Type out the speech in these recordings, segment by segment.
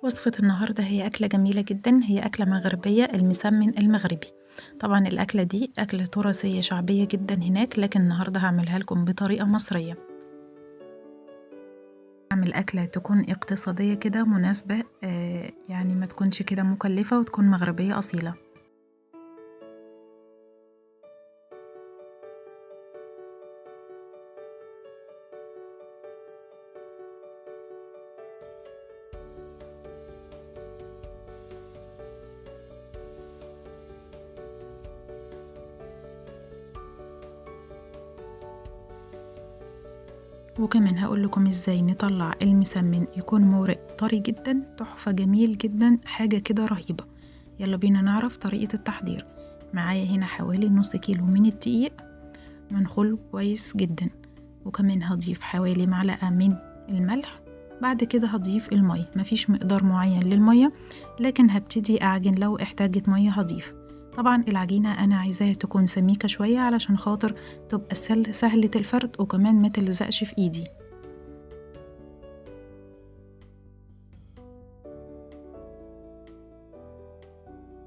وصفة النهاردة هي أكلة جميلة جدًا، هي أكلة مغربية المسمّن المغربي. طبعًا الأكلة دي أكلة تراثية شعبية جدًا هناك، لكن النهاردة هاعملها لكم بطريقة مصرية. هاعمل أكلة تكون اقتصادية كده مناسبة يعني ما تكونش كده مكلفة وتكون مغربية أصيلة. وكمان هاقول لكم إزاي نطلّع المسمّن يكون مورق طري جدًا، تحفة جميل جدًا، حاجة كده رهيبة. يالّا بينا نعرف طريقة التحضير. معايا هنا حوالي نُص كيلو من الدقيق منخول كويس جدًا، وكمان هاضيف حوالي معلقة من الملح، بعد كده هاضيف المَيّة، ما فيش مقدار معيّن للمَيّة، لكن هابتدي أعجن لو احتاجت مَيّة هاضيف. طبعًا العجينة أنا عايزاها تكون سميكة شوية علشان خاطر تبقى سهلة الفرد وكمان ما تلزقش في إيدي.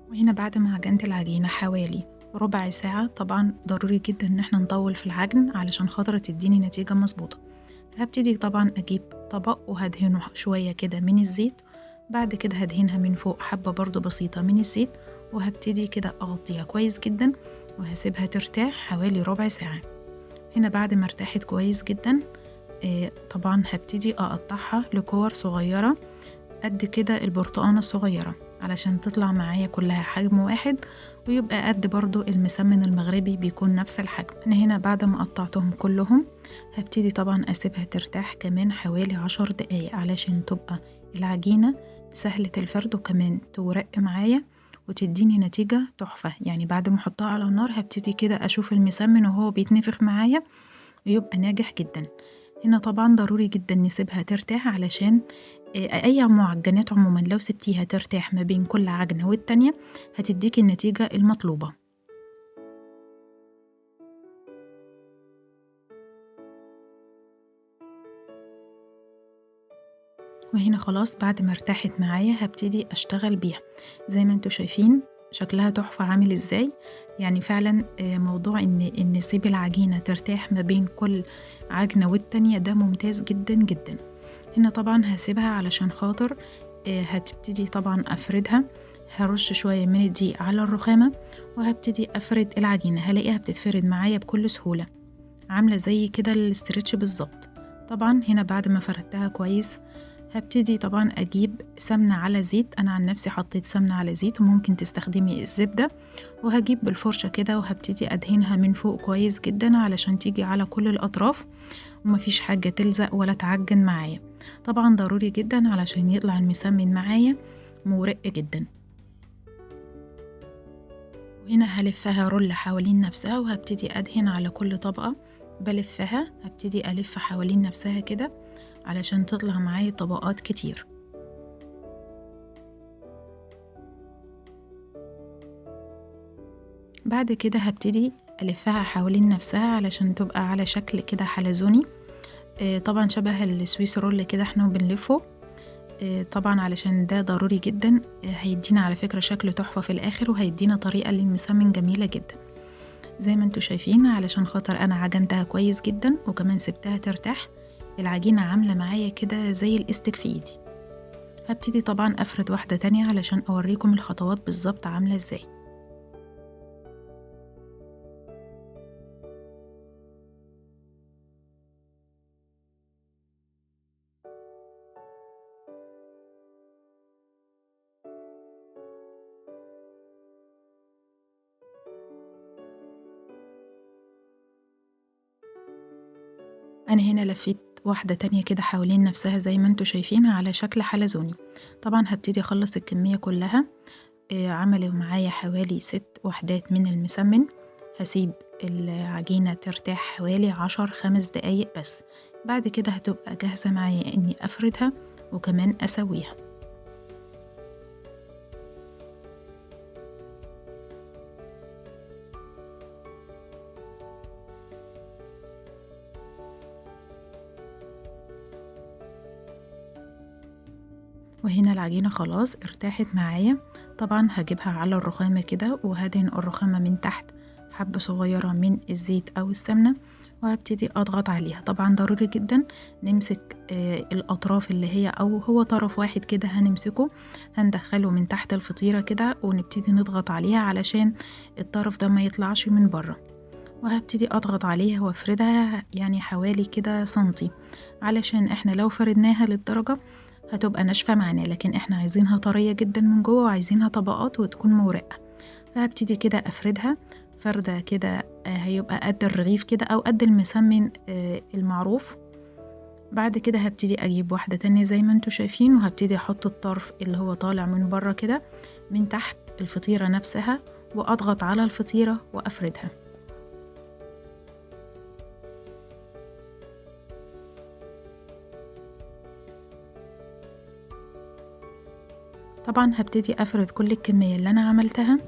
وهنا بعد ما عجنت العجينة حوالي ربع ساعة، طبعًا ضروري جدًا إن إحنا نطوّل في العجن علشان خاطر تدّيني نتيجة مضبوطة. هابتدي طبعًا أجيب طبق وهادهنه شوية كده من الزيت، بعد كده هادهنها من فوق حبة برضه بسيطة من الزيت، وهابتدي كده أغطيها كويس جدًا، وهاسيبها ترتاح حوالي ربع ساعة. هنا بعد ما ارتاحت كويس جدًا طبعًا هابتدي أقطعها لكور صغيرة قد كده البرتقانة الصغيرة، علشان تطلع معايا كلها حجم واحد، ويبقى قد برضه المسمن المغربي بيكون نفس الحجم. أنا هنا بعد ما قطعتهم كلهم هابتدي طبعًا أسيبها ترتاح كمان حوالي 10 دقايق، علشان تبقى العجينة سهلة الفرد وكمان تورق معايا وتديني نتيجة تحفة. يعني بعد ما أحطها على النار هابتدي كده أشوف المسمن وهو بيتنفخ معايا ويبقى ناجح جدًا. هنا طبعًا ضروري جدًا نسيبها ترتاح علشان أي معجنات عمومًا لو سبتيها ترتاح ما بين كل عجنة والتانية هتديكِ النتيجة المطلوبة. وهنا خلاص بعد ما ارتاحت معايا هابتدي أشتغل بيها. زي ما أنتم شايفين شكلها تحفة عامل إزاي. يعني فعلًا موضوع إن نسيب العجينة ترتاح ما بين كل عجنة والتانية ده ممتاز جدًا، جدًا. هنا طبعًا هاسيبها علشان خاطر هتبتدي طبعًا أفردها، هارُش شوية من الدقيق على الرخامة، وهابتدي أفرد العجينة، هالاقيها بتتفرد معايا بكل سهولة، عاملة زي كده الإسترتش بالضبط. طبعًا هنا بعد ما فردتها كويس، هابتدي طبعًا أجيب سمنة على زيت، أنا عن نفسي حطيت سمنة على زيت وممكن تستخدمي الزبدة، وهاجيب بالفرشة كده وهابتدي أدهنها من فوق كويس جدًا علشان تيجي على كل الأطراف. وما فيش حاجة تلزق ولا تعجن معايا. طبعًا ضروري جدًا علشان يطلع المسمن معايا مورق جدًا. وهنا هالفها رول حوالين نفسها وهابتدي أدهن على كل طبقة بالفها، هابتدي ألف حوالين نفسها كده علشان تطلع معايا طبقات كتير. بعد كده هابتدي ألفها حوالين نفسها علشان تبقى على شكل كده حلزوني، طبعًا شبه السويس رول كده إحنا بنلفه. طبعًا علشان ده ضروري جدًا، هيدّينا على فكرة شكل تحفة في الآخر، وهيدّينا طريقة للمسمن جميلة جدًا. زي ما أنتم شايفين علشان خاطر أنا عجنتها كويس جدًا، وكمان سِبتها ترتاح، العجينة عاملة معايا كده زي الإستك في إيدي. هابتدي طبعًا أفرد واحدة تانية علشان أورّيكم الخطوات بالضبط عاملة إزاي. أنا هنا لفيت واحدة تانية كده حوالين نفسها زي ما أنتم شايفين على شكل حلزوني. طبعًا هابتدي أخلّص الكمية كلها. عملوا معايا حوالي 6 وحدات من المسمن، هاسيب العجينة ترتاح حوالي 5 دقايق بس، بعد كده هتبقى جاهزة معايا إني أفردها وكمان أسويها. وهنا العجينة خلاص ارتاحت معايا. طبعا هجيبها على الرخامة كده وهدهن الرخامة من تحت حبة صغيرة من الزيت أو السمنة، وهبتدي أضغط عليها. طبعا ضروري جدا نمسك الأطراف اللي هي أو هو طرف واحد كده هنمسكه، هندخله من تحت الفطيرة كده ونبتدي نضغط عليها علشان الطرف ده ما يطلعش من بره، وهبتدي أضغط عليها وافردها يعني حوالي كده سنتي، علشان احنا لو فردناها للدرجة هتبقى ناشفة معانا، لكن احنا عايزينها طرية جدا من جوه وعايزينها طبقات وتكون مورقة. فهبتدي كده أفردها فردة كده، هيبقى قد الرغيف كده أو قد المسمن المعروف. بعد كده هبتدي أجيب واحدة تانية زي ما انتوا شايفين، وهبتدي أحط الطرف اللي هو طالع من بره كده من تحت الفطيرة نفسها، وأضغط على الفطيرة وأفردها. طبعا هبتدي أفرد كل الكمية اللي أنا عملتها،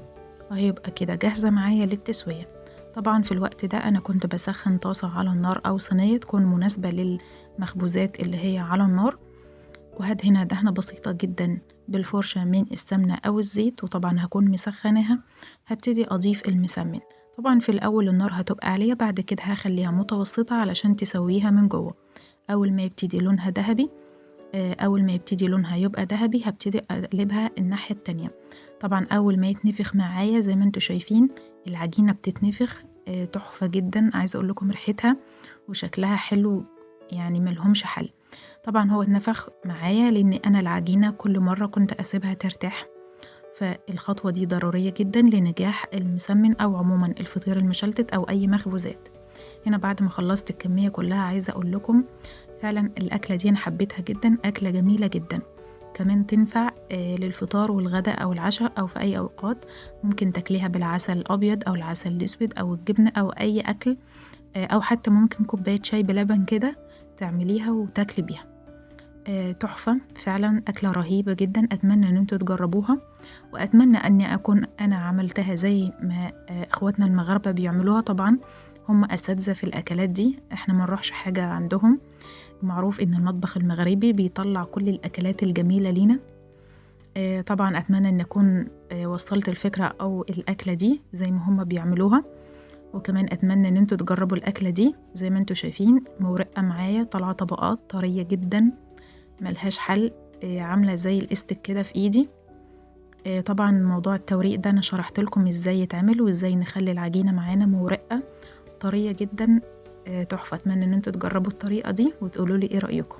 وهيبقى كده جاهزة معايا للتسوية. طبعا في الوقت ده أنا كنت بسخن طاسة على النار أو صينية تكون مناسبة للمخبوزات اللي هي على النار، وهدهنها دهنة بسيطة جدا بالفرشة من السمنة أو الزيت، وطبعا هكون مسخناها. هبتدي أضيف المسمن. طبعا في الأول النار هتبقى عالية، بعد كده هخليها متوسطة علشان تسويها من جوه. أول ما يبتدي لونها ذهبي أول ما يبتدي لونها يبقى ذهبي هبتدي أقلبها الناحية التانية. طبعا أول ما يتنفخ معايا زي ما انتوا شايفين العجينة بتتنفخ تحفة جدا، عايزة أقول لكم ريحتها وشكلها حلو يعني ملهمش حل. طبعا هو اتنفخ معايا لأن أنا العجينة كل مرة كنت أسيبها ترتاح، فالخطوة دي ضرورية جدا لنجاح المسمن أو عموما الفطير المشلتت أو أي مخبوزات. هنا بعد ما خلصت الكمية كلها عايزة أقول لكم فعلا الأكلة دي أنا حبيتها جدا، أكلة جميلة جدا، كمان تنفع للفطار والغداء أو العشاء أو في أي أوقات. ممكن تاكليها بالعسل الأبيض أو العسل الأسود أو الجبنة أو أي أكل، أو حتى ممكن كوباية شاي بلبن كده تعمليها وتاكلي بيها. تحفة فعلا، أكلة رهيبة جدا. أتمنى أن انتوا تجربوها، وأتمنى أني أكون أنا عملتها زي ما أخواتنا المغاربة بيعملوها. طبعا هم أساتذة في الأكلات دي، احنا ما نروحش حاجة عندهم. معروف إن المطبخ المغربي بيطلع كل الأكلات الجميلة لينا. طبعا أتمنى أن أكون وصلت الفكرة أو الأكلة دي زي ما هم بيعملوها، وكمان أتمنى أن انتوا تجربوا الأكلة دي. زي ما انتوا شايفين مورقة معايا، طالعة طبقات طرية جدا ملهاش حل، عاملة زي الاستك كده في ايدي. طبعا موضوع التوريق ده انا شرحت لكم ازاي يتعمل وازاي نخلي العجينة معانا مورقة طرية جدا. تحفة. اتمنى ان انتوا تجربوا الطريقة دي وتقولوا لي ايه رأيكم.